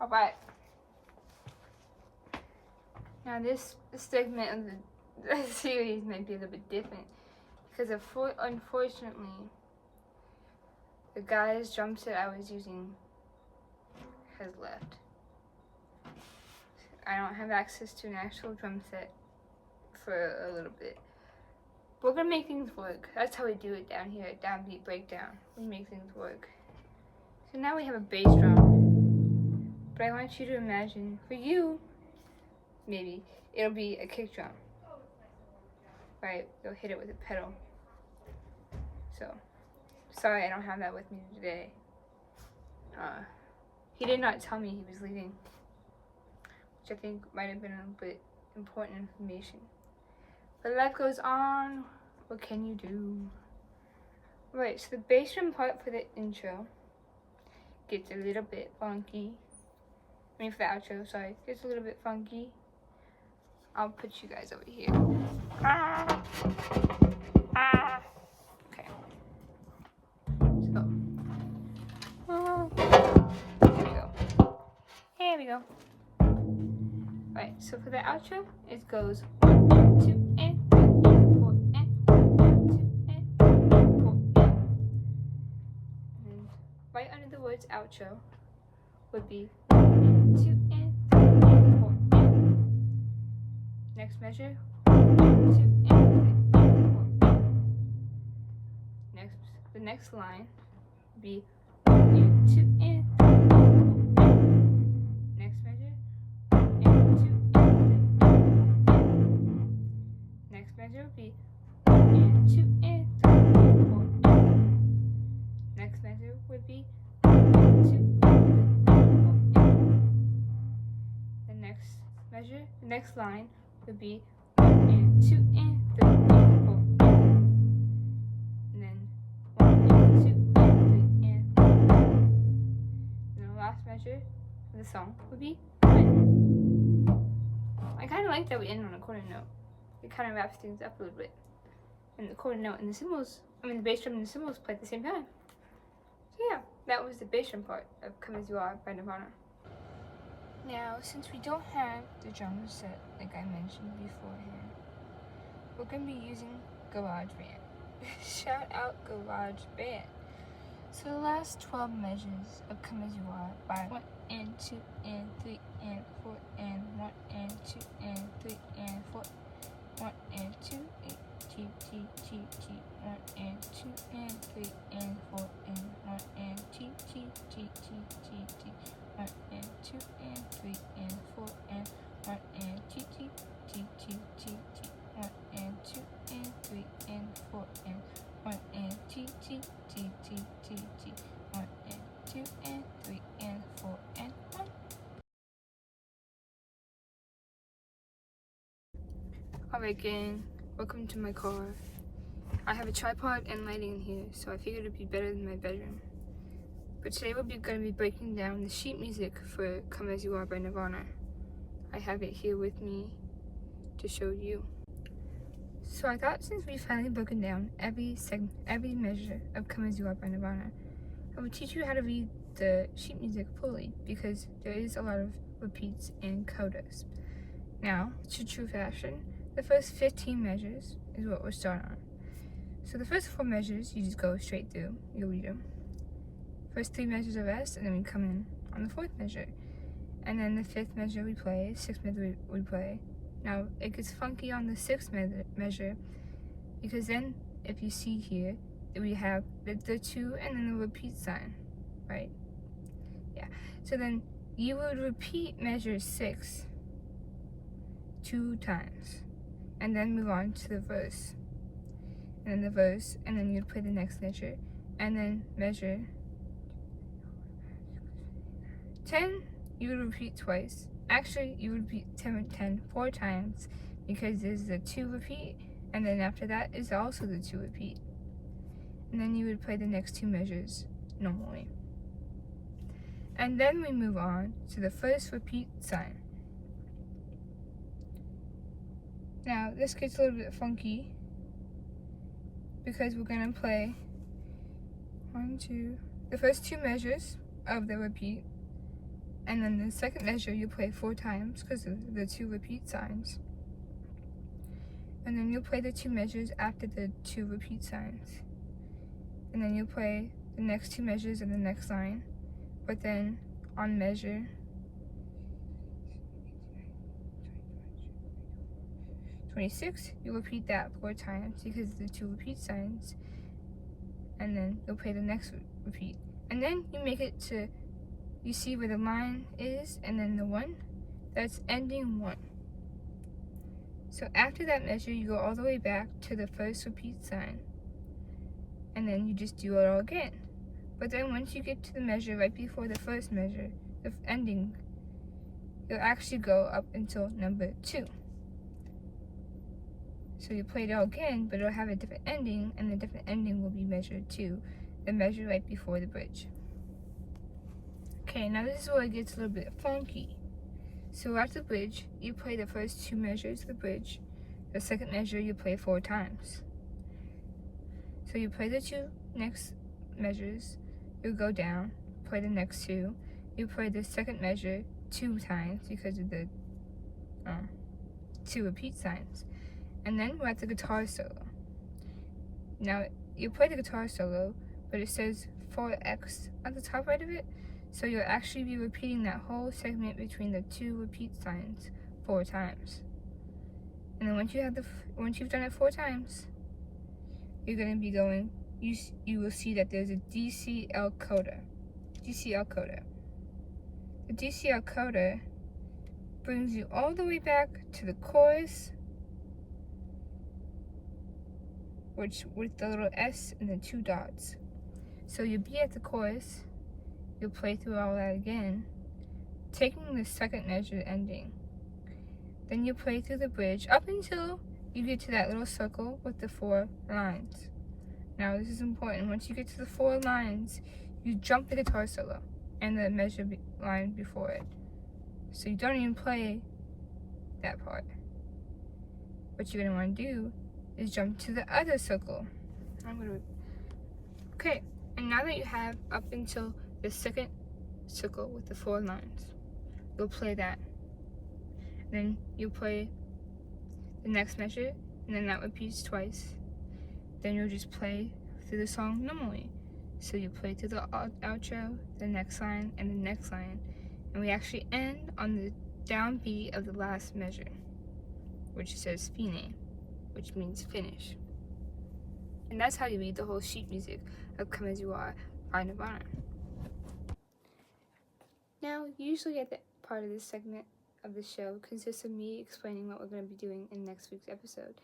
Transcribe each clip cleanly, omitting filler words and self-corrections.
Alright. Now this segment of the series might be a little bit different because unfortunately the guy's drum set I was using has left. I don't have access to an actual drum set for a little bit. We're gonna make things work. That's how we do it down here at Downbeat Breakdown. We make things work. So now we have a bass drum. But I want you to imagine, for you, maybe, it'll be a kick drum. Right? You'll hit it with a pedal. So, sorry I don't have that with me today. He did not tell me he was leaving, which I think might have been a bit important information. But life goes on. What can you do? Right, so the bass drum part for the intro gets a little bit funky. I mean, for the outro, sorry, gets a little bit funky. I'll put you guys over here. Okay. So, here we go. Here we go. Right, so for the outro, it goes 1 and 2 and 3 and 4 and 1 and 2 and 4 and. And then right under the words outro would be 1 and 2 and 3 and 4 and. Next measure, 1 and 2 and 3 and 4 and. The next line would be 1 and 2 and 3 and 4 and. Next measure, 1 and 2 and 3 and 4 and. Next measure would be 1 and 2 and 3 and 4 and. Next measure would be 1 and 2 and 3 and 4 and. The next measure, the next line would be 1 and 2 and 3 and 4 and. And then 1 and 2 and 3 and 4 and. And the last measure of the song would be 1. I kind of like that we end on a quarter note. It kind of wraps things up a little bit. And the quarter note and the cymbals, the bass drum and the cymbals play at the same time. So yeah, that was the bass drum part of Come As You Are by Nirvana. Now, since we don't have the drum set like I mentioned beforehand, we're going to be using GarageBand. Shout out GarageBand. So the last 12 measures of Come As You Are by 1 and 2 and 3 and 4 and 1 2 and 3 and 4. 1 and 2, G, G, G, G. 1 and 2 and 3 and 4 and 1 and G, G, G, G, G, G. 1 and 2 and 3 and 4 and 1 and G, G, G, G, G, G. 1 and 2 and 3 and 4 and 1 and G, G, G, G, G, G. 1 and 2 and 3 and 4 and 1. Alright gang, welcome to my car. I have a tripod and lighting in here, so I figured it'd be better than my bedroom. But today we're going to be breaking down the sheet music for Come As You Are by Nirvana. I have it here with me to show you. So I thought since we've finally broken down every measure of Come As You Are by Nirvana, I would teach you how to read the sheet music fully, because there is a lot of repeats and codas. Now, to true fashion, the first 15 measures is what we'll start on. So the first 4 measures, you just go straight through, you'll read them. First 3 measures are rest, and then we come in on the 4th measure. And then the 5th measure we play, 6th measure we play. Now, it gets funky on the 6th measure, because then, if you see here, we have the 2 and then the repeat sign, right? Yeah, so then you would repeat measure 6 2 times, and then move on to the verse, and then the verse, and then you'd play the next measure, and then measure 10 you would repeat twice. Actually, you would repeat 10 4 times, because there's the 2 repeat, and then after that is also the 2 repeat, and then you would play the next 2 measures normally, and then we move on to the first repeat sign. Now, this gets a little bit funky, because we're going to play the first 2 measures of the repeat, and then the second measure you play 4 times because of the 2 repeat signs. And then you'll play the 2 measures after the 2 repeat signs. And then you'll play the next 2 measures in the next line, but then on measure 26, you'll repeat that 4 times because of the 2 repeat signs, and then you'll play the next repeat. And then you make it to, you see where the line is, and then the 1, that's ending 1. So after that measure, you go all the way back to the first repeat sign, and then you just do it all again. But then once you get to the measure right before the first measure, the ending, you'll actually go up until number 2. So you play it all again, but it'll have a different ending, and the different ending will be measure 2, the measure right before the bridge. Okay, now this is where it gets a little bit funky. So after the bridge, you play the first 2 measures of the bridge. The second measure you play 4 times. So you play the 2 next measures, you go down, play the next 2, you play the second measure 2 times because of the 2 repeat signs. And then we're at the guitar solo. Now, you play the guitar solo, but it says 4x at the top right of it, so you'll actually be repeating that whole segment between the 2 repeat signs 4 times. And then once you've done it 4 times, you're going to be going, you will see that there's a DCL coda. DCL coda. The DCL coda brings you all the way back to the chorus, which with the little S and the 2 dots. So you'll be at the chorus, you'll play through all that again, taking the second measure ending. Then you play through the bridge up until you get to that little circle with the 4 lines. Now this is important. Once you get to the 4 lines, you jump the guitar solo and the measure line before it. So you don't even play that part. What you're going to want to do is jump to the other circle. Okay, and now that you have up until the second circle with the 4 lines, you'll play that. Then you'll play the next measure, and then that repeats twice. Then you'll just play through the song normally. So you play through the outro, the next line, and the next line. And we actually end on the downbeat of the last measure, which says fine, which means finish. And that's how you read the whole sheet music of Come As You Are by Nirvana. Now, usually at the part of this segment of the show consists of me explaining what we're going to be doing in next week's episode.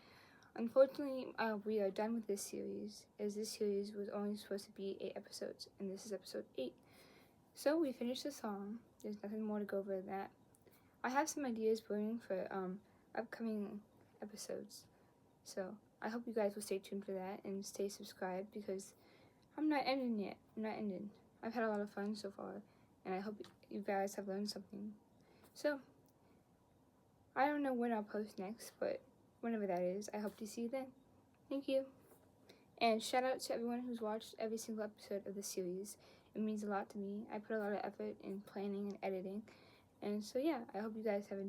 Unfortunately, we are done with this series, as this series was only supposed to be 8 episodes, and this is episode 8. So we finished the song. There's nothing more to go over than that. I have some ideas brewing for upcoming episodes, so I hope you guys will stay tuned for that and stay subscribed, because I'm not ending yet. I'm not ending. I've had a lot of fun so far, and I hope you guys have learned something. So, I don't know when I'll post next, but whenever that is, I hope to see you then. Thank you. And shout out to everyone who's watched every single episode of the series. It means a lot to me. I put a lot of effort in planning and editing. And so yeah, I hope you guys have enjoyed.